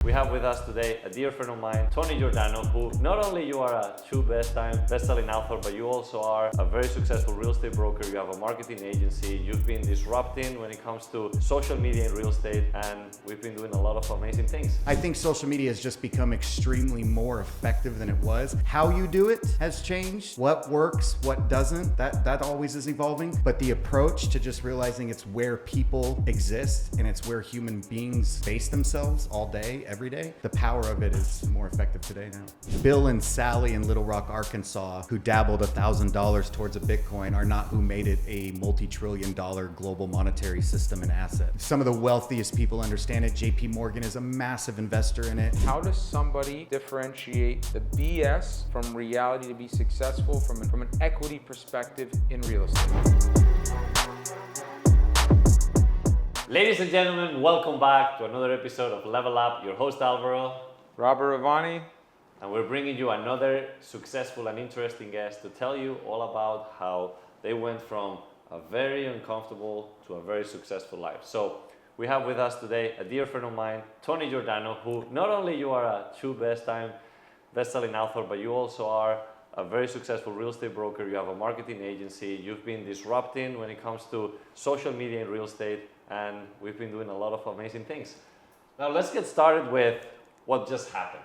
We have with us today a dear friend of mine, Tony Giordano, who not only you are a best-selling author, but you also are a very successful real estate broker. You have a marketing agency. You've been disrupting when it comes to social media in real estate, and we've been doing a lot of amazing things. I think social media has just become extremely more effective than it was. How you do it has changed. What works, what doesn't, that always is evolving. But the approach to just realizing it's where people exist and it's where human beings base themselves all day, every day, the power of it is more effective today now. Bill and Sally in Little Rock, Arkansas, who dabbled $1,000 towards a Bitcoin, are not who made it a multi-trillion-dollar global monetary system and asset. Some of the wealthiest people understand it. JP Morgan is a massive investor in it. How does somebody differentiate the BS from reality to be successful from an equity perspective in real estate? Ladies and gentlemen, welcome back to another episode of Level Up. Your host Alvaro. Robert RivanI. And we're bringing you another successful and interesting guest to tell you all about how they went from a very uncomfortable to a very successful life. So we have with us today a dear friend of mine, Tony Giordano, who not only you are a best-selling author, but you also are a very successful real estate broker. You have a marketing agency. You've been disrupting when it comes to social media in real estate, and we've been doing a lot of amazing things. Now let's get started with what just happened.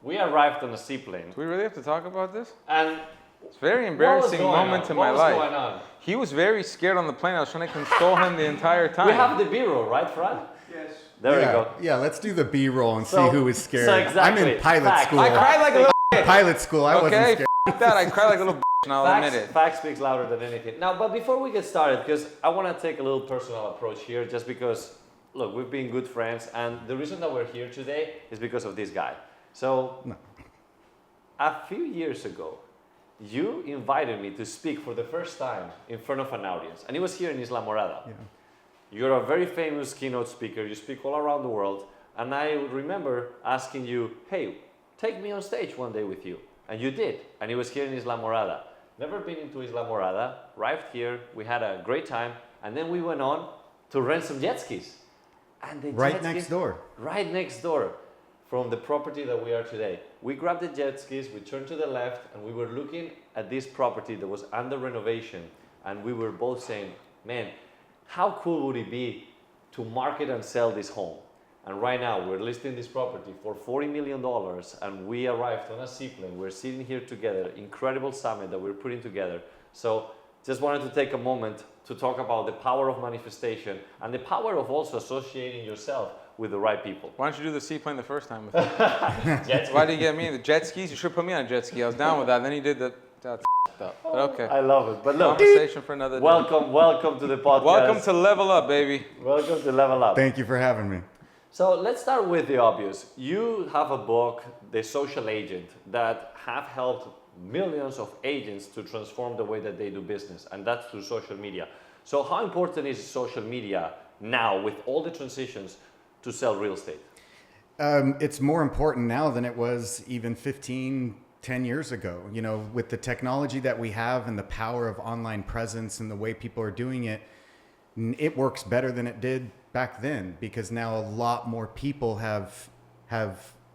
We arrived on a seaplane. Do we really have to talk about this? And it's a very embarrassing moment in my life. What was going on? He was very scared on the plane. I was trying to console him the entire time. We have the B-roll, right, Fred? Yes. There we go. Yeah, let's do the B-roll and see who is scared. So exactly. I'm in pilot Facts. school. I cried like a little Pilot school, I wasn't okay, scared. f that. I cried like a little and I'll admit it. Facts speaks louder than anything. Now, but before we get started, because I want to take a little personal approach here, just because, look, we've been good friends, and the reason that we're here today is because of this guy. So, a few years ago, you invited me to speak for the first time in front of an audience, and it was here in Isla Morada. Yeah. You're a very famous keynote speaker. You speak all around the world, and I remember asking you, hey, take me on stage one day with you. And you did, and it was here in Isla Morada. Never been into Isla Morada, arrived here, we had a great time, and then we went on to rent some jet skis. And the right next door. Right next door from the property that we are today. We grabbed the jet skis, we turned to the left, and we were looking at this property that was under renovation, and we were both saying, man, how cool would it be to market and sell this home? And right now, we're listing this property for $40 million, and we arrived on a seaplane. We're sitting here together, incredible summit that we're putting together. So just wanted to take a moment to talk about the power of manifestation and the power of also associating yourself with the right people. Why don't you do the seaplane the first time with me? Why did you get me the jet skis? You should put me on a jet ski. I was down with that. Then you did the... That's up. But okay. I love it. But look, conversation for another day. Welcome to the podcast. Welcome to Level Up, baby. Welcome to Level Up. Thank you for having me. So let's start with the obvious. You have a book, The Social Agent, that have helped millions of agents to transform the way that they do business, and that's through social media. So how important is social media now with all the transitions to sell real estate? It's more important now than it was even 10 years ago. You know, with the technology that we have and the power of online presence and the way people are doing it, it works better than it did back then, because now a lot more people have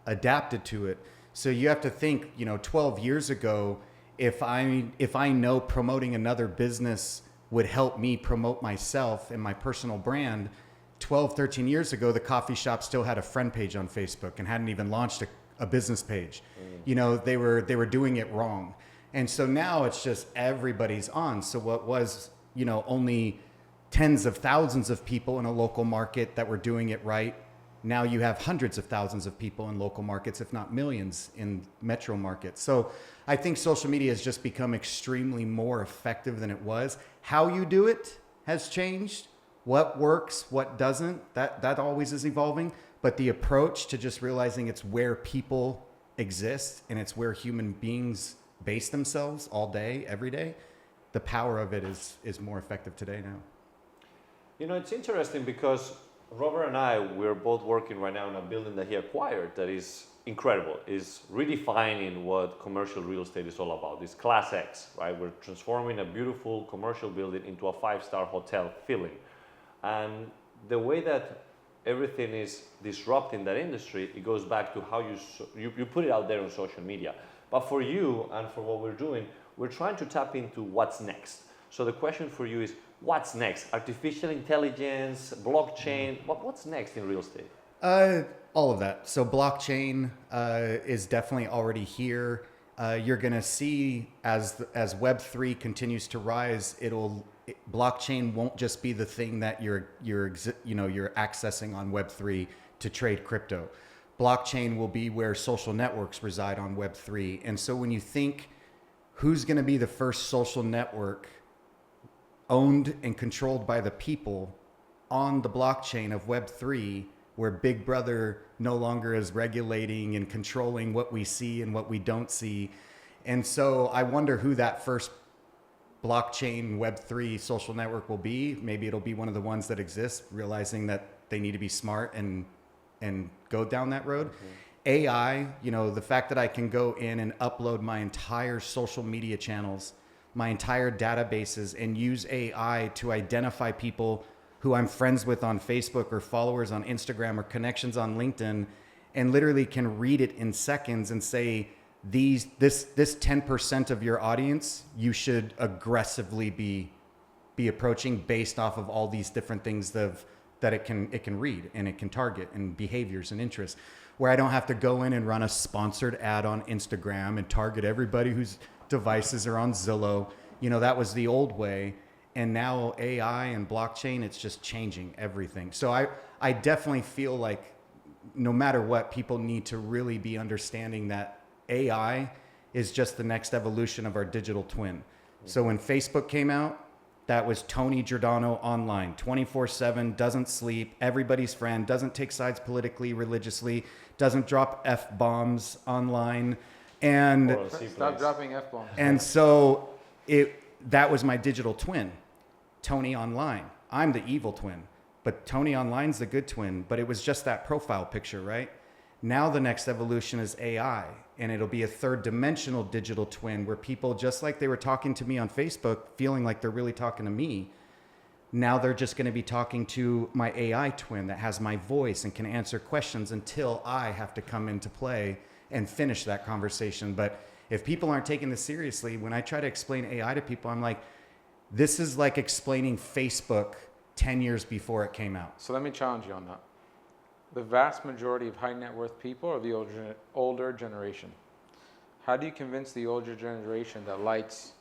adapted to it. So you have to think, 12 years ago, if I know promoting another business would help me promote myself and my personal brand, 12, 13 years ago, the coffee shop still had a friend page on Facebook and hadn't even launched a business page. They were doing it wrong. And so now it's just everybody's on. So what was, only tens of thousands of people in a local market that were doing it right, now you have hundreds of thousands of people in local markets, if not millions in metro markets. So I think social media has just become extremely more effective than it was. How you do it has changed. What works, what doesn't, that always is evolving. But the approach to just realizing it's where people exist and it's where human beings base themselves all day, every day, the power of it is more effective today now. It's interesting because Robert and I, we're both working right now in a building that he acquired that is incredible, is redefining what commercial real estate is all about. It's Class X, right? We're transforming a beautiful commercial building into a 5-star hotel feeling. And the way that everything is disrupting that industry, it goes back to how you put it out there on social media. But for you and for what we're doing, we're trying to tap into what's next. So the question for you is, what's next? Artificial intelligence, blockchain, what's next in real estate? All of that. So blockchain is definitely already here. You're going to see as Web3 continues to rise, blockchain won't just be the thing that you're accessing on Web3 to trade crypto. Blockchain will be where social networks reside on Web3. And so when you think who's going to be the first social network owned and controlled by the people on the blockchain of Web3, where Big Brother no longer is regulating and controlling what we see and what we don't see. And so I wonder who that first blockchain Web3 social network will be. Maybe it'll be one of the ones that exist, realizing that they need to be smart and go down that road. AI, the fact that I can go in and upload my entire social media channels, my entire databases, and use AI to identify people who I'm friends with on Facebook or followers on Instagram or connections on LinkedIn, and literally can read it in seconds and say, this 10% of your audience, you should aggressively be approaching based off of all these different things that it can read and it can target and behaviors and interests, where I don't have to go in and run a sponsored ad on Instagram and target everybody whose devices are on Zillow. That was the old way. And now AI and blockchain, it's just changing everything. So I definitely feel like no matter what, people need to really be understanding that AI is just the next evolution of our digital twin. So when Facebook came out, that was Tony Giordano online, 24/7, doesn't sleep, everybody's friend, doesn't take sides politically, religiously, doesn't drop F-bombs online. And stop dropping F-bombs. And so that was my digital twin, Tony online. I'm the evil twin, but Tony online's the good twin, but it was just that profile picture, right? Now the next evolution is AI, and it'll be a third dimensional digital twin where people, just like they were talking to me on Facebook, feeling like they're really talking to me, now they're just going to be talking to my AI twin that has my voice and can answer questions until I have to come into play and finish that conversation. But if people aren't taking this seriously, when I try to explain AI to people, I'm like, this is like explaining Facebook 10 years before it came out. So let me challenge you on that. The vast majority of high net worth people are the older generation. How do you convince the older generation that likes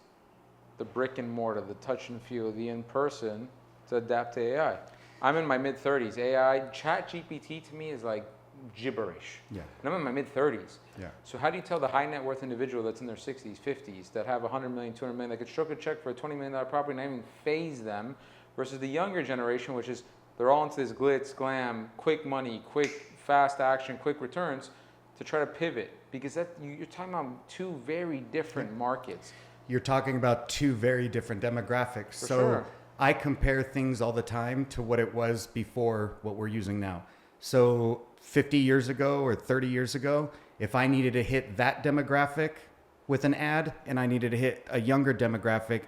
the brick and mortar, the touch and feel, the in-person, to adapt to AI? I'm in my mid-30s. AI, ChatGPT to me is like gibberish. Yeah. And I'm in my mid-30s. Yeah. So how do you tell the high net worth individual that's in their 60s, 50s, that have 100 million, 200 million, that could stroke a check for a $20 million property and not even phase them, versus the younger generation, which is they're all into this glitz, glam, quick money, quick, fast action, quick returns, to try to pivot? Because you're talking about two very different markets. You're talking about two very different demographics. For so sure. I compare things all the time to what it was before what we're using now. So 50 years ago or 30 years ago, if I needed to hit that demographic with an ad and I needed to hit a younger demographic,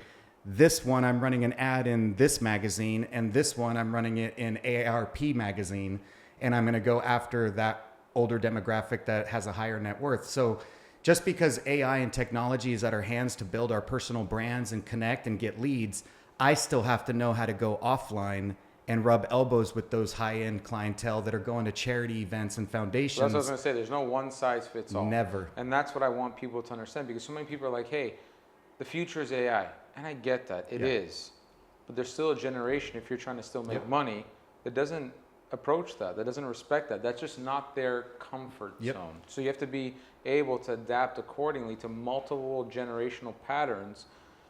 this one I'm running an ad in this magazine, and this one I'm running it in AARP magazine, and I'm going to go after that older demographic that has a higher net worth. So just because AI and technology is at our hands to build our personal brands and connect and get leads, I still have to know how to go offline and rub elbows with those high-end clientele that are going to charity events and foundations. That's what I was going to say. There's no one size fits all. Never. And that's what I want people to understand, because so many people are like, hey, the future is AI. And I get that. It is. But there's still a generation, if you're trying to still make money, that doesn't approach that doesn't respect that. That's just not their comfort zone. So you have to be able to adapt accordingly to multiple generational patterns.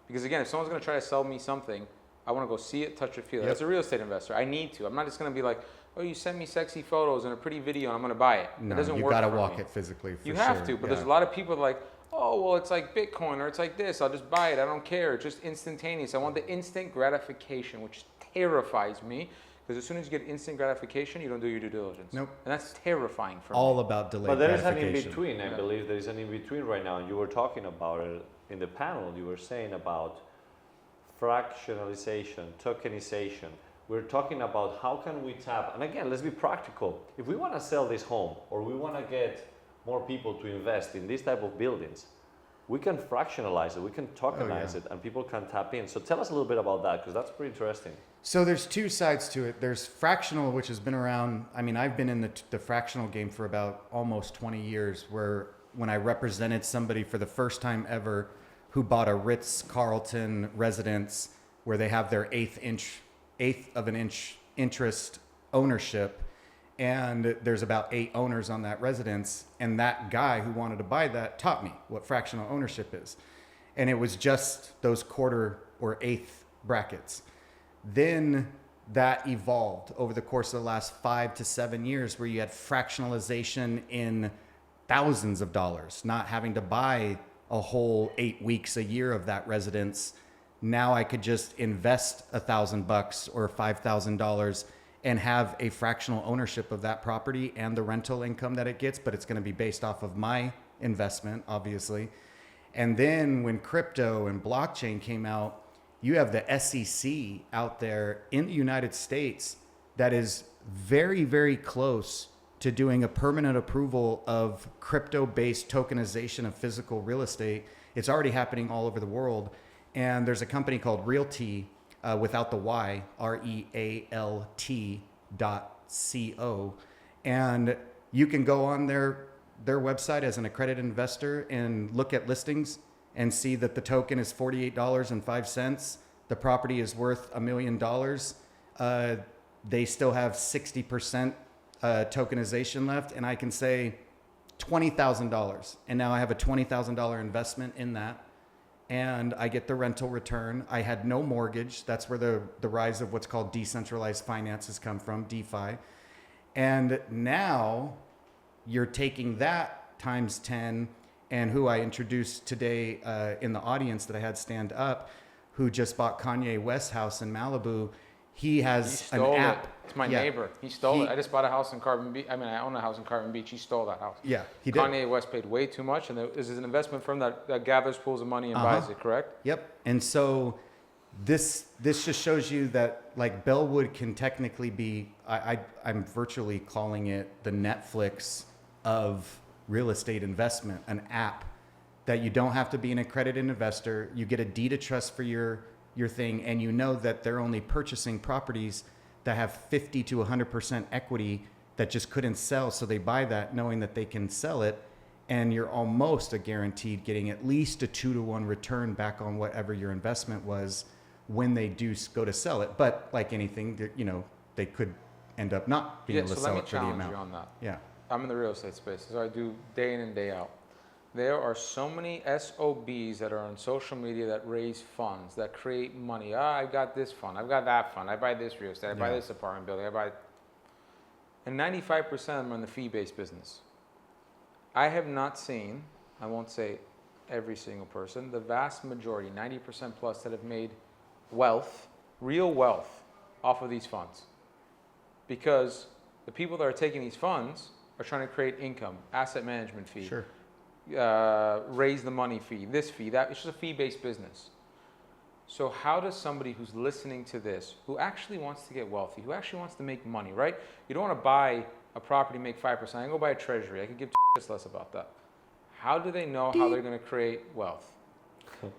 Because again, if someone's going to try to sell me something, I want to go see it, touch it, feel it. As a real estate investor, I need to. I'm not just going to be like, oh, you sent me sexy photos and a pretty video and I'm going to buy it. No, it doesn't you work. got to for walk me. it physically. For you have sure. to, but there's a lot of people like, oh, well, it's like Bitcoin or it's like this. I'll just buy it. I don't care. It's just instantaneous. I want the instant gratification, which terrifies me, because as soon as you get instant gratification, you don't do your due diligence. Nope. And that's terrifying for me. All about delayed But there is an gratification. in-between. I believe there is an in-between right now. You were talking about it in the panel. You were saying about fractionalization, tokenization. we're talking about how can we tap, and again, let's be practical. If we want to sell this home or we want to get more people to invest in these type of buildings, we can fractionalize it, we can tokenize it, and people can tap in. So tell us a little bit about that, because that's pretty interesting. So there's two sides to it. There's fractional, which has been around. I mean, I've been in the fractional game for about almost 20 years, where when I represented somebody for the first time ever who bought a Ritz-Carlton residence where they have their eighth of an inch interest ownership, and there's about 8 owners on that residence, and that guy who wanted to buy that taught me what fractional ownership is. And it was just those quarter or eighth brackets. Then that evolved over the course of the last 5 to 7 years, where you had fractionalization in thousands of dollars, not having to buy a whole 8 weeks a year of that residence. Now I could just invest $1,000 or $5,000 and have a fractional ownership of that property and the rental income that it gets, but it's going to be based off of my investment, obviously. And then when crypto and blockchain came out, you have the SEC out there in the United States that is very, very close to doing a permanent approval of crypto-based tokenization of physical real estate. It's already happening all over the world. And there's a company called Realty, without the Y, REALT.co. And you can go on their website as an accredited investor and look at listings and see that the token is $48.05. The property is worth $1 million. They still have 60% tokenization left. And I can say $20,000. And now I have a $20,000 investment in that. And I get the rental return. I had no mortgage. That's where the rise of what's called decentralized finances come from, DeFi. And now you're taking that times 10, and who I introduced today in the audience that I had stand up, who just bought Kanye West's house in Malibu. He has an app. It's my neighbor. He stole it. I just bought a house in Carbon Beach. I mean, I own a house in Carbon Beach. He stole that house. Yeah, he did. Kanye West paid way too much, and this is an investment firm that gathers pools of money and buys it, correct? Yep. And so this just shows you that, like, Bellwood can technically be, I'm virtually calling it the Netflix of real estate investment, an app that you don't have to be an accredited investor. You get a deed of trust for your thing, and you know that they're only purchasing properties that have 50 to 100% equity that just couldn't sell. So they buy that knowing that they can sell it, and you're almost a guaranteed getting at least a 2-to-1 return back on whatever your investment was when they do go to sell it. But like anything, you know, they could end up not being able to sell it for the amount. Let me challenge you on that. Yeah. I'm in the real estate space, so I do day in and day out. There are so many SOBs that are on social media that raise funds, that create money. I got this fund, I've got that fund, I buy this real estate, I buy this apartment building, and 95% of them are in the fee-based business. I have not seen, I won't say every single person, the vast majority, 90% plus, that have made wealth, real wealth, off of these funds. Because the people that are taking these funds are trying to create income, asset management fee. Sure. Raise the money fee, this fee, that. It's just a fee-based business. So how does somebody who's listening to this, who actually wants to get wealthy, who actually wants to make money, right? You don't want to buy a property, make 5%. I can go buy a treasury. I could give less about that. How do they know how they're going to create wealth?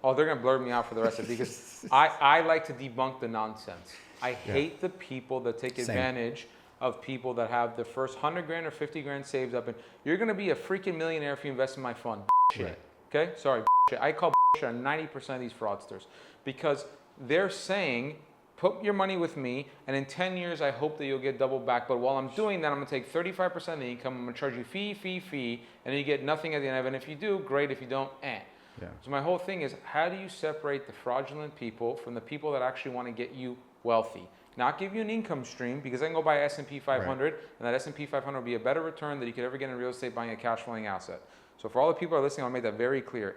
Oh, they're going to blur me out for the rest of it, because I like to debunk the nonsense. I hate the people that take advantage of people that have the first 100 grand or 50 grand saved up, and you're going to be a freaking millionaire if you invest in my fund. Shit. Okay? Sorry. Shit. I call shit on 90% of these fraudsters, because they're saying, put your money with me, and in 10 years, I hope that you'll get double back. But while I'm doing that, I'm going to take 35% of the income. I'm going to charge you fee, and then you get nothing at the end of it. And if you do, great. If you don't, eh. Yeah. So my whole thing is, how do you separate the fraudulent people from the people that actually want to get you wealthy? Not give you an income stream, because I can go buy S&P 500, and that S&P 500 will be a better return than you could ever get in real estate buying a cash flowing asset. So for all the people who are listening, I'll make that very clear.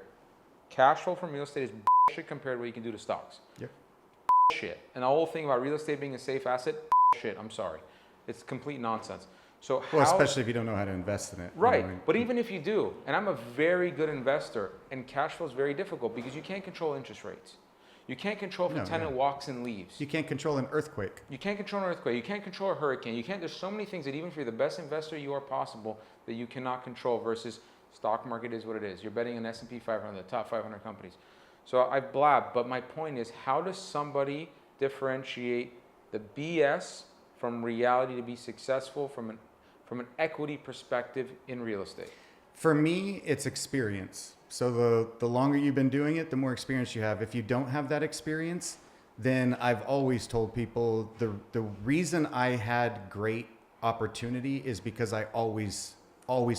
Cash flow from real estate is bullshit compared to what you can do to stocks. Yep. Shit. And the whole thing about real estate being a safe asset, shit, I'm sorry. It's complete nonsense. So especially if you don't know how to invest in it. Right. You know, but even if you do, and I'm a very good investor, and cash flow is very difficult because you can't control interest rates. You can't control if a tenant walks and leaves. You can't control an earthquake. You can't control an earthquake. You can't control a hurricane. There's so many things that even if you're the best investor you are possible, that you cannot control versus stock market is what it is. You're betting on S&P 500, the top 500 companies. So I blab, but my point is, how does somebody differentiate the BS from reality to be successful from an equity perspective in real estate? For me, it's experience. So the longer you've been doing it, the more experience you have. If you don't have that experience, then I've always told people the reason I had great opportunity is because I always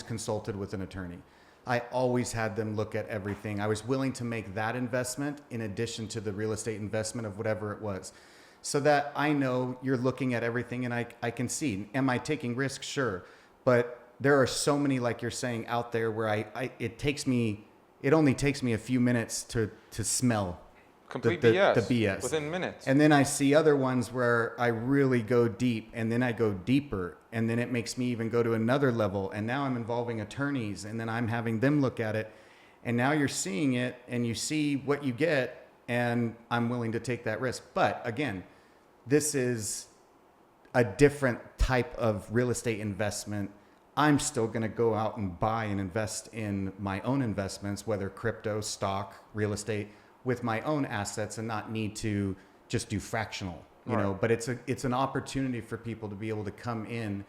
consulted with an attorney. I always had them look at everything. I was willing to make that investment in addition to the real estate investment of whatever it was, so that I know you're looking at everything and I can see. Am I taking risks? Sure. But there are so many, like you're saying, out there where it only takes me a few minutes to smell complete the BS within minutes. And then I see other ones where I really go deep, and then I go deeper, and then it makes me even go to another level. And now I'm involving attorneys, and then I'm having them look at it. And now you're seeing it, and you see what you get, and I'm willing to take that risk. But again, this is a different type of real estate investment. I'm still going to go out and buy and invest in my own investments, whether crypto, stock, real estate, with my own assets, and not need to just do fractional, you know. But it's an opportunity for people to be able to come in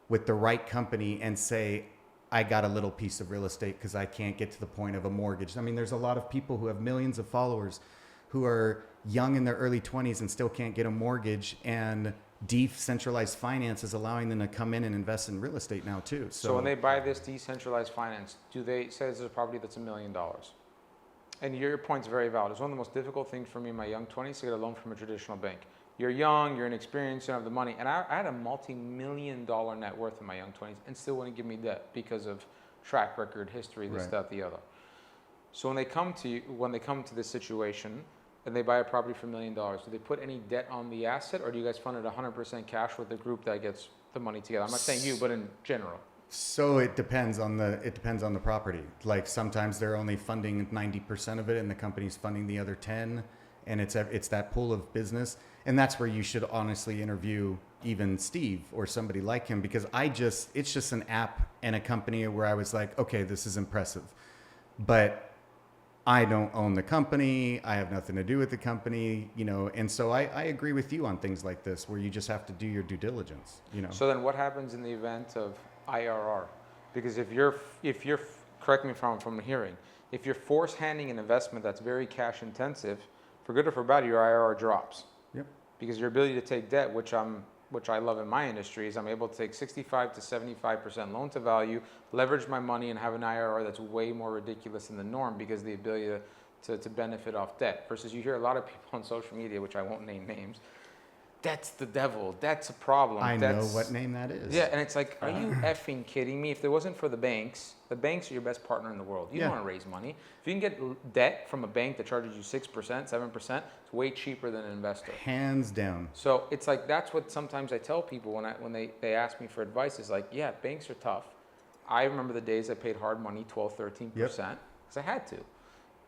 with the right company and say, I got a little piece of real estate because I can't get to the point of a mortgage. I mean, there's a lot of people who have millions of followers who are young in their early 20s and still can't get a mortgage, and decentralized finance is allowing them to come in and invest in real estate now too. So when they buy this decentralized finance, do they say this is a property that's $1 million? And your point's very valid. It's one of the most difficult things for me in my young 20s to get a loan from a traditional bank. You're young, you're inexperienced, you don't have the money. And I had a multi-million-dollar net worth in my young 20s and still wouldn't give me debt because of track record, history, this, that, the other. So when they come to this situation and they buy a property for $1 million, do they put any debt on the asset, or do you guys fund it 100% cash with the group that gets the money together? I'm not saying you, but in general. So it depends on the property. Like sometimes they're only funding 90% of it and the company's funding the other 10, and it's that pool of business. And that's where you should honestly interview even Steve or somebody like him, because it's just an app and a company where I was like, okay, this is impressive, but I don't own the company. I have nothing to do with the company, you know. And so I agree with you on things like this, where you just have to do your due diligence, you know. So then what happens in the event of IRR? Because if you're correct me if I'm hearing, if you're force handing an investment that's very cash intensive, for good or for bad, your IRR drops. Yep. Because your ability to take debt, which I love in my industry, is I'm able to take 65 to 75% loan to value, leverage my money, and have an IRR that's way more ridiculous than the norm because of the ability to benefit off debt. Versus you hear a lot of people on social media, which I won't name names, that's the devil, that's a problem. I know what name that is. Yeah, and it's like, are you effing kidding me? If there wasn't for the banks are your best partner in the world. You don't want to raise money. If you can get debt from a bank that charges you 6%, 7%, it's way cheaper than an investor. Hands down. So it's like, that's what sometimes I tell people when they ask me for advice, is like, yeah, banks are tough. I remember the days I paid hard money, 12, 13%, because I had to.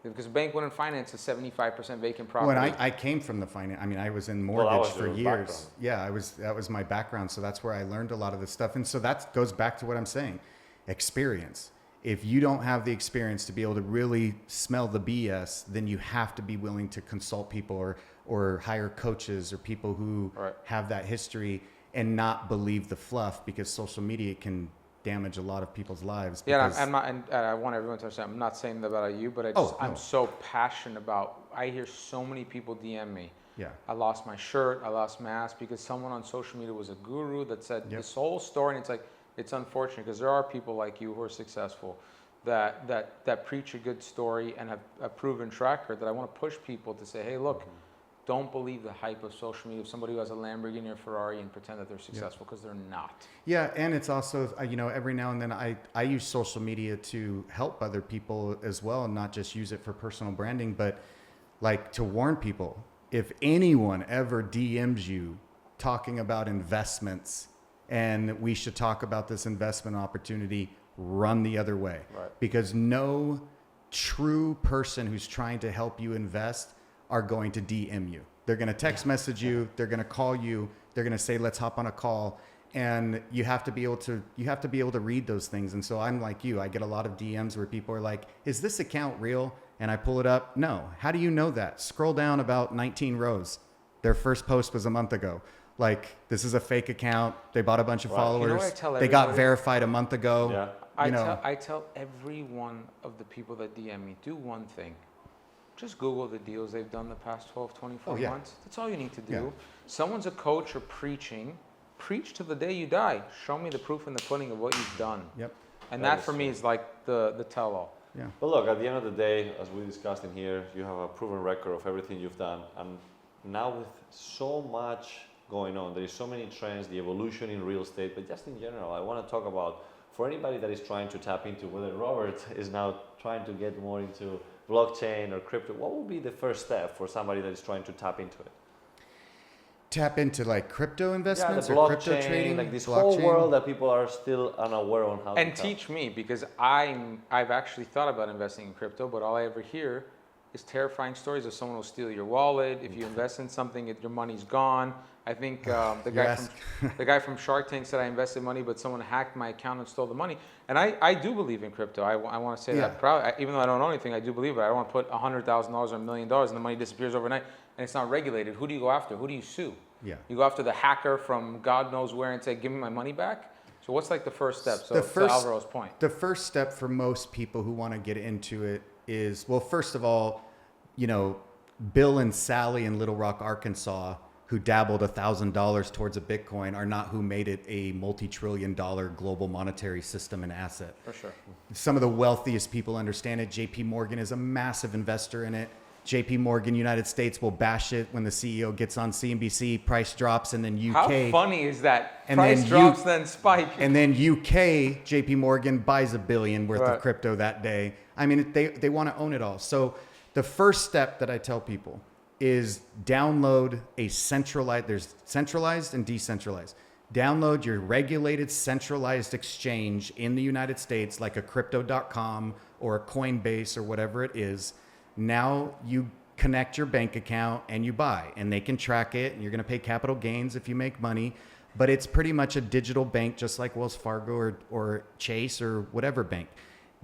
Because a bank wouldn't finance a 75% vacant property. Well, I came from the finance. I mean, I was in mortgage for years. Yeah, that was my background. So that's where I learned a lot of this stuff. And so that goes back to what I'm saying, experience. If you don't have the experience to be able to really smell the BS, then you have to be willing to consult people or hire coaches or people who have that history, and not believe the fluff, because social media can damage a lot of people's lives. Yeah, I'm not, and I want everyone to understand, I'm not saying that about you, but I'm so passionate about, I hear so many people DM me. Yeah. I lost my shirt, I lost my ass because someone on social media was a guru that said this whole story, and it's like, it's unfortunate because there are people like you who are successful that preach a good story and have a proven track record, that I want to push people to say, hey, look, don't believe the hype of social media of somebody who has a Lamborghini or Ferrari and pretend that they're successful, because they're not. Yeah, and it's also, you know, every now and then I use social media to help other people as well, and not just use it for personal branding, but like to warn people, if anyone ever DMs you talking about investments and we should talk about this investment opportunity, run the other way. Right. Because no true person who's trying to help you invest are going to DM you. They're going to text message you. They're going to call you. They're going to say, let's hop on a call. And you have to be able to read those things. And so I'm like you. I get a lot of DMs where people are like, is this account real? And I pull it up. No. How do you know that? Scroll down about 19 rows. Their first post was a month ago. Like, this is a fake account. They bought a bunch of followers. You know what I tell they got everybody? Verified a month ago. Yeah. I tell every one of the people that DM me, do one thing. Just Google the deals they've done the past 12, 24 months. That's all you need to do. Yeah. Someone's a coach or preaching. Preach to the day you die. Show me the proof in the pudding of what you've done. Yep. And that for me is like the tell-all. Yeah. But look, at the end of the day, as we discussed in here, you have a proven record of everything you've done. And now with so much going on, there is so many trends, the evolution in real estate, but just in general, I want to talk about, for anybody that is trying to tap into, whether Robert is now trying to get more into blockchain or crypto, what would be the first step for somebody that is trying to tap into it? Tap into like crypto investments the or crypto blockchain, trading? like this blockchain? whole world that people are still unaware on how to And teach me, because I've actually thought about investing in crypto, but all I ever hear is terrifying stories of someone will steal your wallet. If you invest in something, your money's gone. I think the guy from Shark Tank said I invested money, but someone hacked my account and stole the money. And I do believe in crypto. I want to say that proud. Even though I don't know anything, I do believe it. I don't want to put $100,000 or $1 million and the money disappears overnight and it's not regulated. Who do you go after? Who do you sue? Yeah. You go after the hacker from God knows where and say, give me my money back? So what's like the first step? So to Alvaro's point. The first step for most people who want to get into it is, well, first of all, you know, Bill and Sally in Little Rock, Arkansas, who dabbled $1,000 towards a Bitcoin, are not who made it a multi-trillion-dollar global monetary system and asset. For sure. Some of the wealthiest people understand it. JP Morgan is a massive investor in it. JP Morgan, United States, will bash it when the CEO gets on CNBC, price drops, and then UK. How funny is that? And Price then drops, then spike. And then UK, JP Morgan buys $1 billion worth of crypto that day. I mean, they want to own it all. So the first step that I tell people is download a centralized, there's centralized and decentralized. Download your regulated centralized exchange in the United States, like a crypto.com or a Coinbase or whatever it is. Now you connect your bank account and you buy, and they can track it, and you're going to pay capital gains if you make money. But it's pretty much a digital bank, just like Wells Fargo or Chase or whatever bank.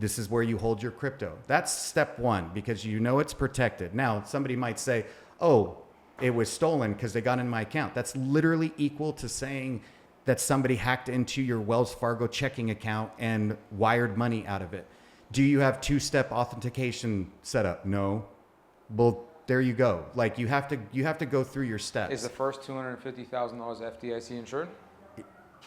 This is where you hold your crypto. That's step one, because you know it's protected. Now, somebody might say, oh, it was stolen because they got in my account. That's literally equal to saying that somebody hacked into your Wells Fargo checking account and wired money out of it. Do you have two-step authentication set up? No. Well, there you go. Like, you have to go through your steps. Is the first $250,000 FDIC insured?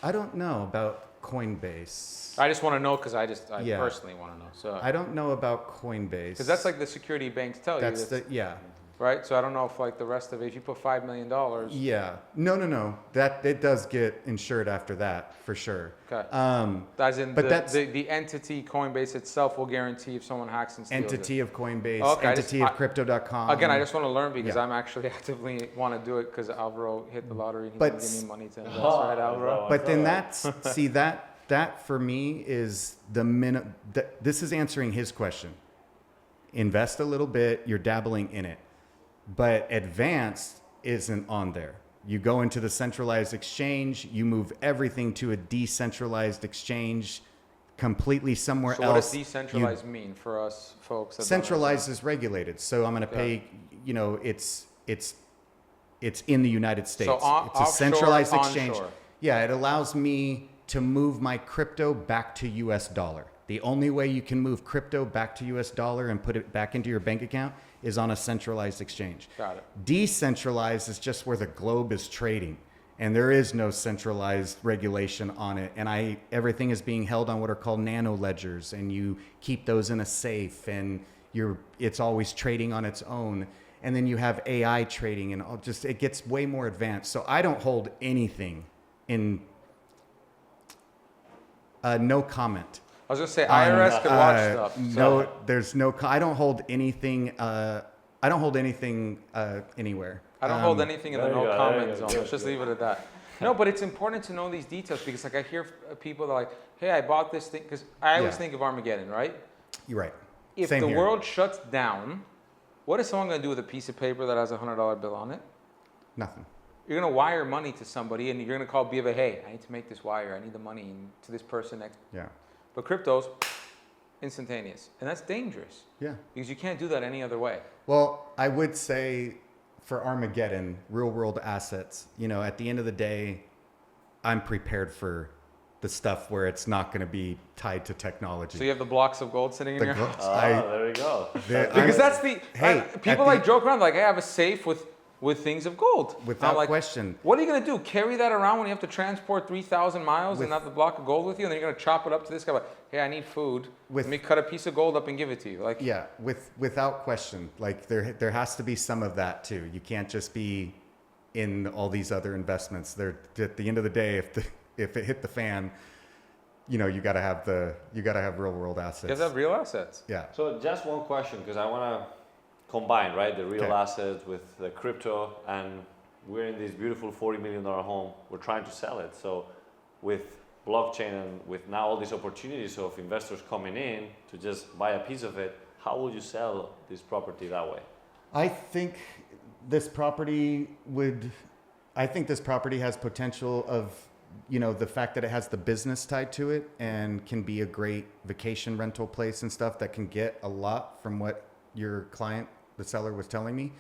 I don't know about Coinbase. I just want to know because I personally want to know. So I don't know about Coinbase. because that's like the security banks tell you. That's yeah. Right. So I don't know if like the rest of it, if you put $5 million. Yeah. No. That it does get insured after that for sure. Okay. As in, but the entity Coinbase itself will guarantee if someone hacks and steals entity it. of Coinbase, Okay, entity of crypto.com. Again, I just want to learn because Yeah. I'm actually actively want to do it because Alvaro hit the lottery and he's But- going to give me money to invest, right, Alvaro? But then that for me is this is answering his question. Invest a little bit, you're dabbling in it. But advanced isn't on there. You go into the centralized exchange, you move everything to a decentralized exchange completely somewhere So else. what does decentralized mean for us folks? That don't Centralized is regulated. So I'm going to pay, it's in the United States. So it's offshore, a centralized exchange. onshore. Yeah, it allows me to move my crypto back to US dollar. The only way you can move crypto back to US dollar and put it back into your bank account is on a centralized exchange. Got it. Decentralized is just where the globe is trading, and there is no centralized regulation on it. And everything is being held on what are called nano ledgers, and you keep those in a safe, and it's always trading on its own. And then you have AI trading, and it gets way more advanced. So I don't hold anything in no comment. I was going to say IRS could watch stuff. No, there's no. I don't hold anything. I don't hold anything anywhere. I don't hold anything in the there you no go, comment there you go. zone. Let's just leave it at that. No, but it's important to know these details because, like, I hear people that are like, "Hey, I bought this thing," because I always think of Armageddon, right? You're right. If Same the here. world shuts down, What is someone going to do with a piece of paper that has a $100 bill on it? Nothing. You're going to wire money to somebody, and you're going to call BofA, hey, I need to make this wire. I need the money to this person next. Yeah. But crypto's instantaneous, and that's dangerous. Yeah. Because you can't do that any other way. Well, I would say for Armageddon, real world assets, you know, at the end of the day, I'm prepared for the stuff where it's not going to be tied to technology. So you have the blocks of gold sitting in your house? There we go. Because that's the... people like joke around like, hey, I have a safe with things of gold. Without like, question. What are you going to do? Carry that around when you have to transport 3,000 miles and have the block of gold with you? And then you're going to chop it up to this guy like, hey, I need food. Let me cut a piece of gold up and give it to you. Like, yeah, without question. Like there has to be some of that too. You can't just be in all these other investments. At the end of the day, if it hit the fan, you know, you got to have real world assets. You guys have real assets. Yeah. So just one question, because I want to combine, right, the real assets with the crypto, and we're in this beautiful $40 million home. We're trying to sell it. So with blockchain and with now all these opportunities of investors coming in to just buy a piece of it, how would you sell this property that way? I think this property has potential of, you know, the fact that it has the business tied to it and can be a great vacation rental place and stuff that can get a lot from what your client, the seller, was telling me.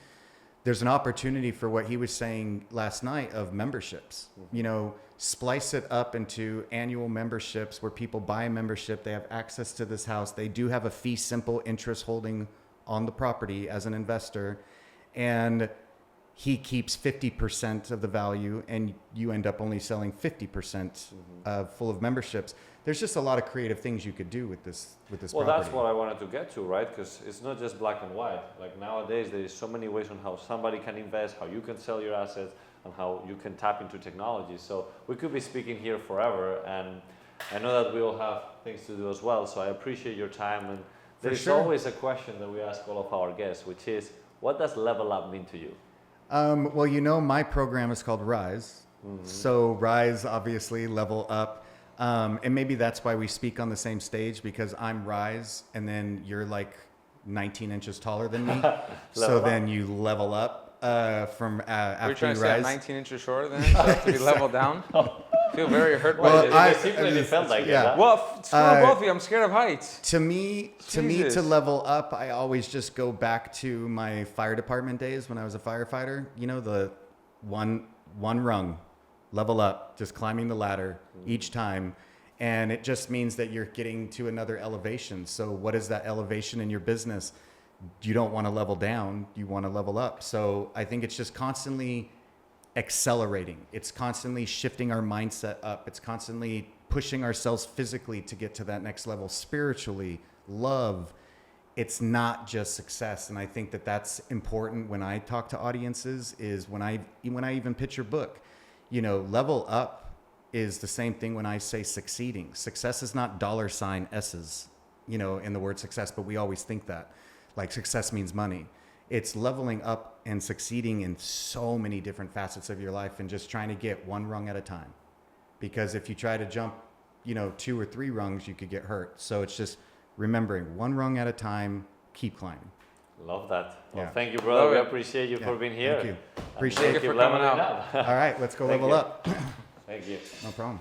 There's an opportunity for what he was saying last night of memberships. You know, splice it up into annual memberships where people buy a membership. They have access to this house. They do have a fee simple interest holding on the property as an investor. And he keeps 50% of the value, and you end up only selling 50% full of memberships. There's just a lot of creative things you could do with this Well, property. that's what I wanted to get to, right? Because it's not just black and white. Like nowadays, there is so many ways on how somebody can invest, how you can sell your assets, and how you can tap into technology. So we could be speaking here forever, and I know that we all have things to do as well. So I appreciate your time. And there's always a question that we ask all of our guests, which is, what does level up mean to you? Well, you know, my program is called Rise. So Rise, obviously, level up. And maybe that's why we speak on the same stage, because I'm Rise and then you're like 19 inches taller than me. So then you level up from after Are you trying to you say I'm rise. 19 inches shorter than him, so I have to be leveled down? I feel very hurt by Well, this. It simply felt like yeah. that. Well, screw both of you. I'm scared of heights. To me, to Jesus. level up, I always just go back to my fire department days when I was a firefighter. You know, the one rung, level up, just climbing the ladder each time. And it just means that you're getting to another elevation. So what is that elevation in your business? You don't want to level down, you want to level up. So I think it's just constantly accelerating. It's constantly shifting our mindset up. It's constantly pushing ourselves physically to get to that next level, spiritually, love. It's not just success. And I think that that's important when I talk to audiences, is when I even pitch your book, you know, level up is the same thing when I say succeeding. Success is not $ S's, you know, in the word success, but we always think that like success means money. It's leveling up and succeeding in so many different facets of your life and just trying to get one rung at a time. Because if you try to jump, you know, 2 or 3 rungs, you could get hurt. So it's just remembering one rung at a time, keep climbing. Love that. Well, Yeah. thank you, brother. We appreciate you for being here. Thank you. And Appreciate you thank for leveling coming out. up. All right, let's go Thank level you. up. Thank you. No problem.